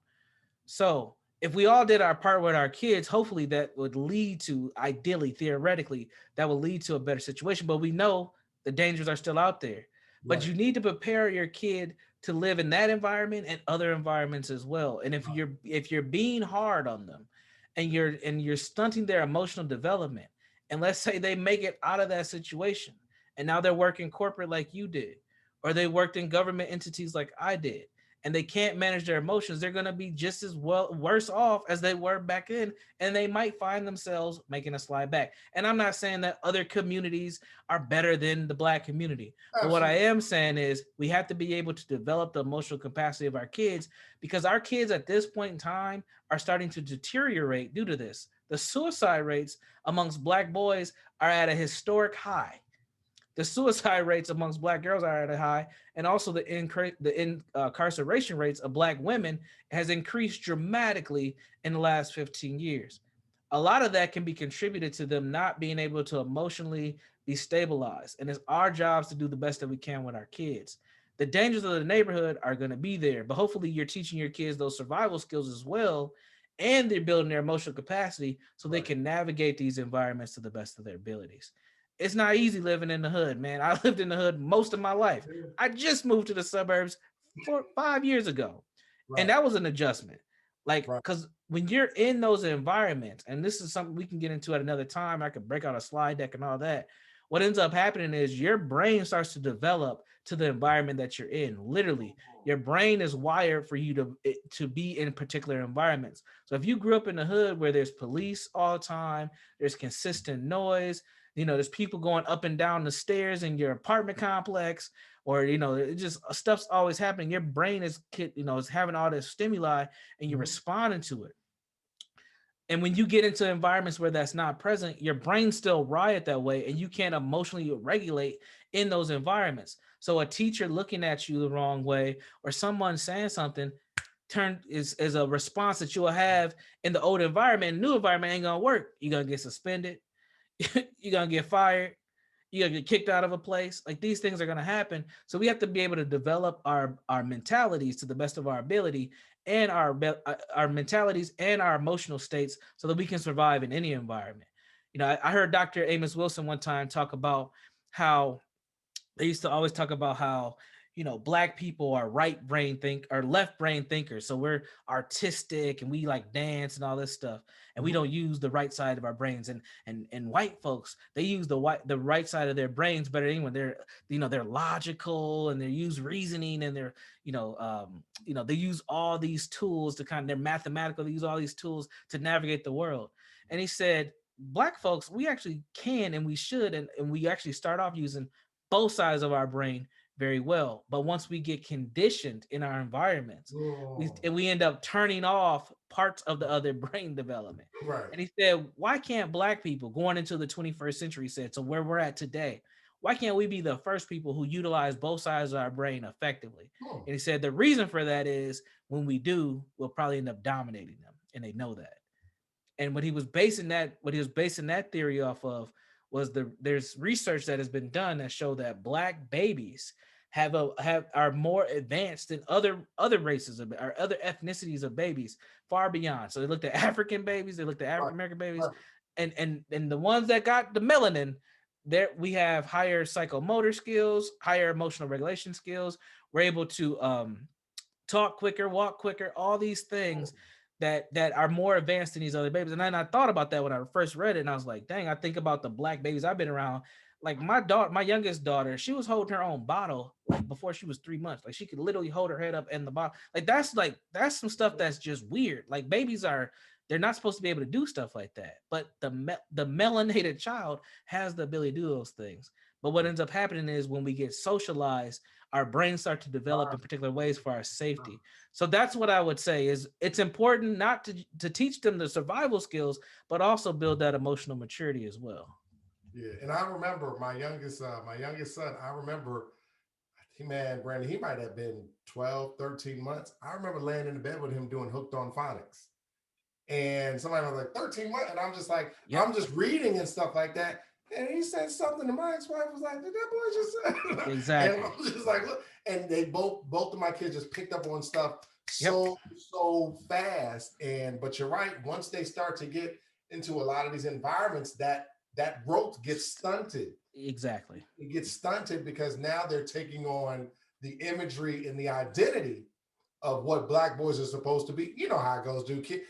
A: So if we all did our part with our kids, hopefully that would lead to, ideally, theoretically, that will lead to a better situation. But we know the dangers are still out there. But
B: Right.
A: you need to prepare your kid to live in that environment and other environments as well. And if you're being hard on them and you're stunting their emotional development, and let's say they make it out of that situation and now they're working corporate like you did, or they worked in government entities like I did, and they can't manage their emotions, they're going to be just as well worse off as they were back then, and they might find themselves making a slide back. And I'm not saying that other communities are better than the Black community, but what I
B: Absolutely.
A: am saying is we have to be able to develop the emotional capacity of our kids, because our kids at this point in time are starting to deteriorate due to this. The suicide rates amongst Black boys are at a historic high. The suicide rates amongst Black girls are at a high, and also the incarceration rates of Black women has increased dramatically in the last 15 years. A lot of that can be contributed to them not being able to emotionally be stabilized, and it's our jobs to do the best that we can with our kids. The dangers of the neighborhood are going to be there, but hopefully you're teaching your kids those survival skills as well, and they're building their emotional capacity so they
B: Right.
A: can navigate these environments to the best of their abilities. It's not easy living in the hood, man. I lived in the hood most of my life. I just moved to the suburbs 5 years ago, and
B: Right.
A: that was an adjustment. Like,
B: Right.
A: because when you're in those environments, and this is something we can get into at another time, I could break out a slide deck and all that. What ends up happening is your brain starts to develop to the environment that you're in. Literally, your brain is wired for you to be in particular environments. So if you grew up in the hood where there's police all the time, there's consistent noise, there's people going up and down the stairs in your apartment complex, or it just stuff's always happening. Your brain is having all this stimuli, and you're
B: Mhm.
A: responding to it. And when you get into environments where that's not present, your brain still riot that way, and you can't emotionally regulate in those environments. So a teacher looking at you the wrong way, or someone saying something, is a response that you'll have in the old environment. New environment ain't gonna work. You're gonna get suspended. You're gonna get fired. You're gonna get kicked out of a place. Like, these things are gonna happen. So we have to be able to develop our mentalities to the best of our ability, and our mentalities and our emotional states, so that we can survive in any environment. I heard Dr. Amos Wilson one time talk about how they used to always talk about how Black people are right brain think or left brain thinkers, so we're artistic and we like dance and all this stuff, and we
B: Mhm.
A: don't use the right side of our brains. And white folks, they use the right side of their brains better than anyone. They're logical, and they use reasoning, and they use all these tools to they're mathematical. They use all these tools to navigate the world. And he said, Black folks, we actually can, and we should, and we actually start off using both sides of our brain very well. But once we get conditioned in our environments,
B: Oh,
A: we end up turning off parts of the other brain development.
B: right.
A: And he said, why can't Black people going into the 21st century, said, so where we're at today, why can't we be the first people who utilize both sides of our brain effectively?
B: Hmm.
A: And he said, the reason for that is when we do, we'll probably end up dominating them. And they know that. And what he was basing that theory off of was there's research that has been done that show that Black babies are more advanced than other races or other ethnicities of babies, far beyond. So they looked at African babies, they looked at
B: Right.
A: African American babies,
B: Right.
A: and the ones that got the melanin, there we have higher psychomotor skills, higher emotional regulation skills. We're able to talk quicker, walk quicker, all these things that are more advanced than these other babies. And then I thought about that when I first read it, and I was like, dang, I think about the Black babies I've been around. Like my youngest daughter, she was holding her own bottle like before she was 3 months. Like, she could literally hold her head up in the bottle. Like that's some stuff that's just weird. Like, babies they're not supposed to be able to do stuff like that. But the melanated child has the ability to do those things. But what ends up happening is when we get socialized, our brains start to develop in particular ways for our safety. So that's what I would say is it's important not to teach them the survival skills, but also build that emotional maturity as well.
B: Yeah, and I remember my youngest son. I remember, I think, man, Brandon, he might have been 12, 13 months. I remember laying in the bed with him doing Hooked on Phonics, and somebody was like 13 months, and I'm just like, I'm
A: Yep,
B: just reading and stuff like that. And he said something, and my ex-wife was like, "Did that boy just say?" And I
A: exactly.
B: was just like, "Look!" And they both of my kids just picked up on stuff
A: Yep,
B: so fast. And but you're right. Once they start to get into a lot of these environments, that growth gets stunted.
A: exactly.
B: It gets stunted because now they're taking on the imagery and the identity of what Black boys are supposed to be. You know how it goes, dude. Kid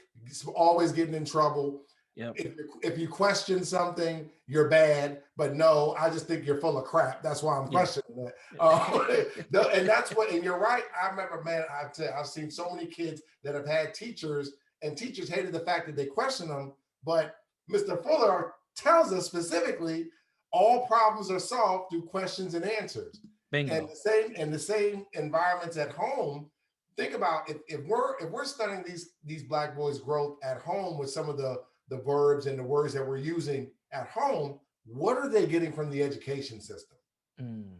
B: always getting in trouble.
A: Yep.
B: If you question something, you're bad. But no, I just think you're full of crap. That's why I'm
A: Yeah.
B: questioning that. And that's what. And you're right. I remember, man. I've seen so many kids that have had teachers, and teachers hated the fact that they question them. But Mr. Fuller tells us specifically, all problems are solved through questions and answers. And
A: Bingo.
B: the same environments at home. Think about if we're studying these black boys' growth at home with some of the verbs and the words that we're using at home, what are they getting from the education system?
A: Mm.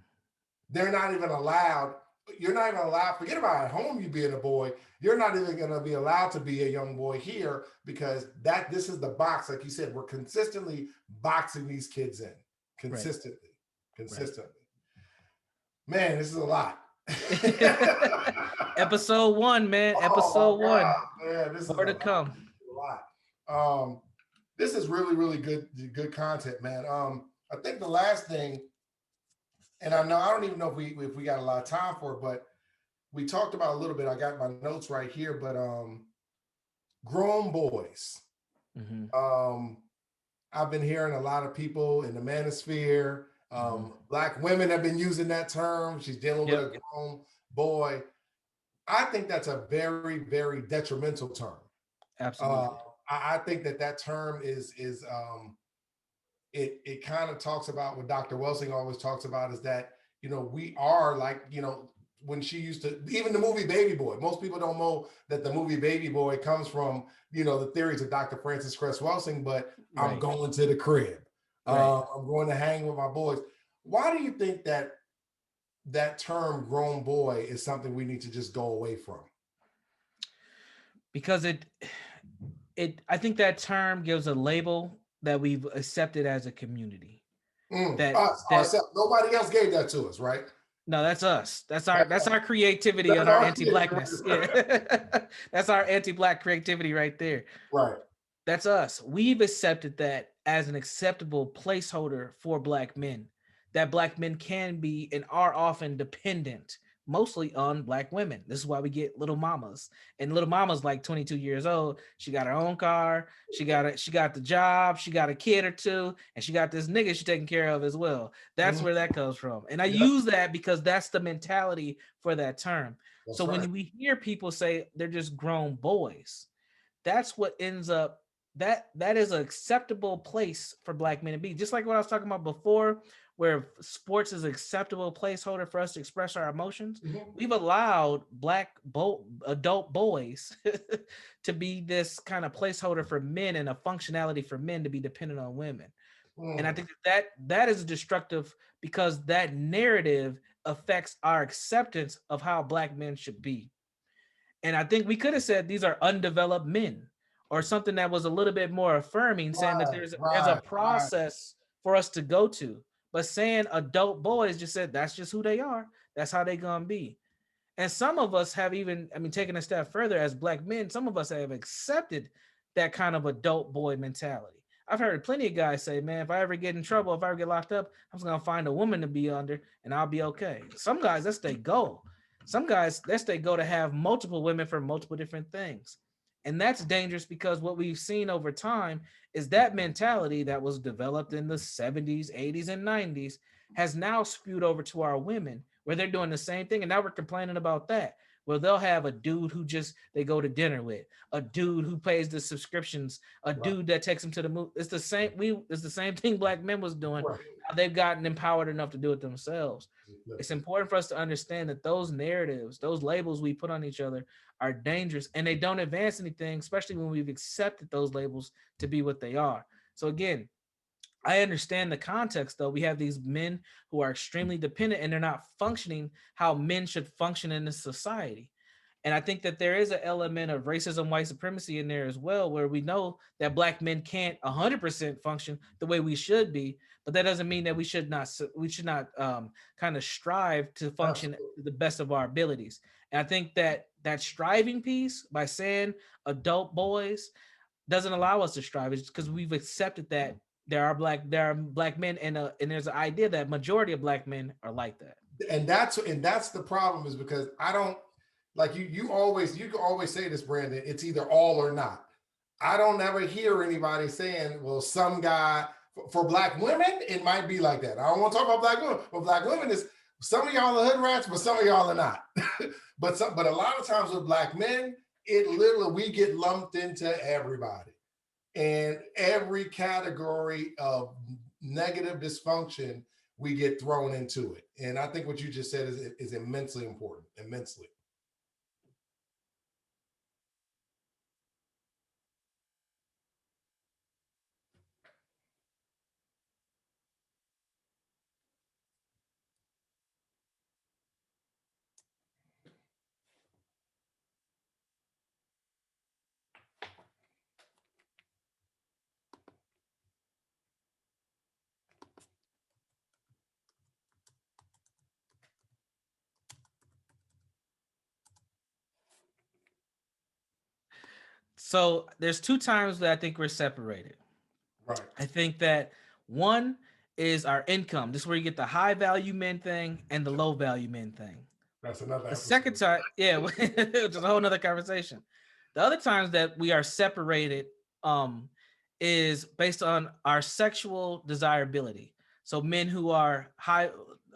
B: They're not even allowed. You're not even allowed. Forget about at home you being a boy. You're not even going to be allowed to be a young boy here because this is the box, like you said. We're consistently boxing these kids in, consistently. Right. Man, this is a lot.
A: Episode 1, man. Episode 1.
B: Man, this
A: More
B: is
A: to come.
B: A lot. This is really, really good content, man. I think the last thing, and I don't even know if we got a lot of time for it, but we talked about a little bit. I got my notes right here, but grown boys. Mm-hmm. I've been hearing a lot of people in the manosphere. Black women have been using that term. She's dealing with a grown boy. I think that's a very, very detrimental term.
A: Absolutely.
B: I think that term is it kind of talks about what Dr. Welsing always talks about is that, we are like, when she used to, even the movie Baby Boy, most people don't know that the movie Baby Boy comes from, the theories of Dr. Francis Cress Welsing, but I'm going to the crib. I'm going to hang with my boys. Why do you think that term grown boy is something we need to just go away from?
A: Because I think that term gives a label that we've accepted as a community.
B: Ourselves. Nobody else gave that to us, right?
A: No, that's us. That's our creativity and our anti-blackness. Yeah. That's our anti-black creativity right there.
B: Right.
A: That's us. We've accepted that as an acceptable placeholder for black men, that black men can be and are often dependent mostly on black women. This is why we get little mamas. And little mama's like 22 years old. She got her own car. She got the job. She got a kid or two. And she got this nigga she's taking care of as well. That's where that comes from. And I use that because that's the mentality for that term. That's so when we hear people say they're just grown boys, that's what ends up, that is an acceptable place for black men to be. Just like what I was talking about before, where sports is an acceptable placeholder for us to express our emotions. We've allowed adult boys to be this kind of placeholder for men and a functionality for men to be dependent on women. And I think that is destructive because that narrative affects our acceptance of how black men should be. And I think we could have said these are undeveloped men or something that was a little bit more affirming, saying that there's a process for us to go to. But saying adult boys just said that's just who they are. That's how they gonna be. And some of us have even, taken a step further as black men, some of us have accepted that kind of adult boy mentality. I've heard plenty of guys say, man, if I ever get in trouble, if I ever get locked up, I'm just gonna find a woman to be under and I'll be okay. Some guys, that's their goal. Some guys, that's their goal to have multiple women for multiple different things. And that's dangerous because what we've seen over time is that mentality that was developed in the 70s, 80s, and 90s has now spewed over to our women where they're doing the same thing. And now we're complaining about that. Well, they'll have a dude who they go to dinner with, a dude who pays the subscriptions, a dude that takes them to the movie. It's the same thing black men was doing. Now they've gotten empowered enough to do it themselves. It's important for us to understand that those narratives, those labels we put on each other are dangerous and they don't advance anything, especially when we've accepted those labels to be what they are. So again, I understand the context, though. We have these men who are extremely dependent and they're not functioning how men should function in this society. And I think that there is an element of racism, white supremacy in there as well, where we know that black men can't 100% function the way we should be, but that doesn't mean that we should not kind of strive to function to the best of our abilities. And I think that striving piece by saying adult boys doesn't allow us to strive. It's because we've accepted that there are black men, and there's an idea that majority of black men are like that.
B: And that's the problem, is because I don't like you. You can always say this, Brandon. It's either all or not. I don't ever hear anybody saying, well, some guy, for Black women, it might be like that. I don't want to talk about Black women, but Black women is, some of y'all are hood rats, but some of y'all are not. but a lot of times with Black men, it literally, we get lumped into everybody. And every category of negative dysfunction, we get thrown into it. And I think what you just said is immensely important, immensely.
A: So there's two times that I think we're separated.
B: Right.
A: I think that one is our income. This is where you get the high value men thing and the low value men thing.
B: That's another
A: The
B: episode.
A: second time, yeah, which is a whole nother conversation. The other times that we are separated is based on our sexual desirability. So men who are high,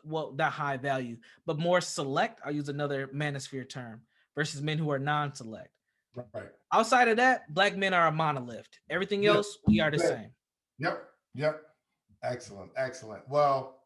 A: well, not high value, but more select, I'll use another manosphere term, versus men who are non-select.
B: Right.
A: Outside of that, Black men are a monolith. Everything else, we are the same.
B: Yep. Excellent. Well,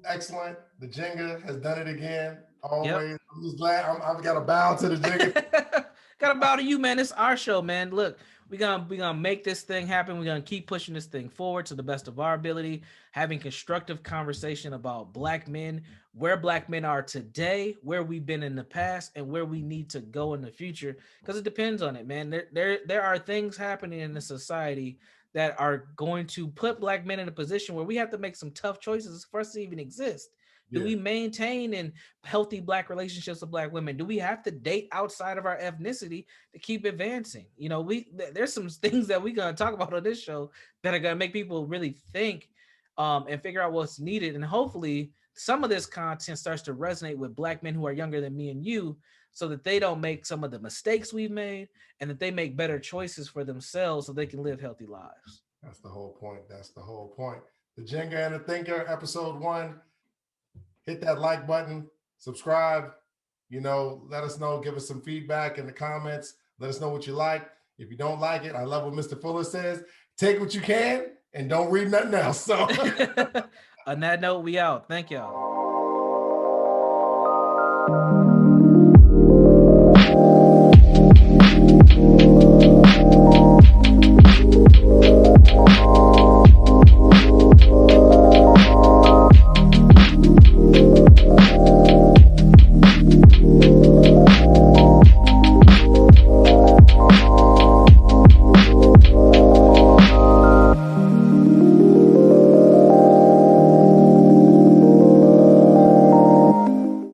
B: excellent. The Jenga has done it again. Always. Yep. I'm just glad I've got to bow to the Jenga.
A: Got to bow to you, man. It's our show, man. Look, we're gonna make this thing happen. We're gonna keep pushing this thing forward to the best of our ability, having constructive conversation about Black men, where Black men are today, where we've been in the past, and where we need to go in the future. Because it depends on it, man. There are things happening in the society that are going to put Black men in a position where we have to make some tough choices for us to even exist. Do we maintain in healthy Black relationships with Black women? Do we have to date outside of our ethnicity to keep advancing? You know, there's some things that we're gonna talk about on this show that are gonna make people really think and figure out what's needed. And hopefully some of this content starts to resonate with Black men who are younger than me and you, so that they don't make some of the mistakes we've made and that they make better choices for themselves so they can live healthy lives.
B: That's the whole point. The Jegna and The Thinker, episode 1. Hit that like button, subscribe, let us know, give us some feedback in the comments. Let us know what you like. If you don't like it, I love what Mr. Fuller says. Take what you can and don't read nothing else. So
A: on that note, we out. Thank y'all.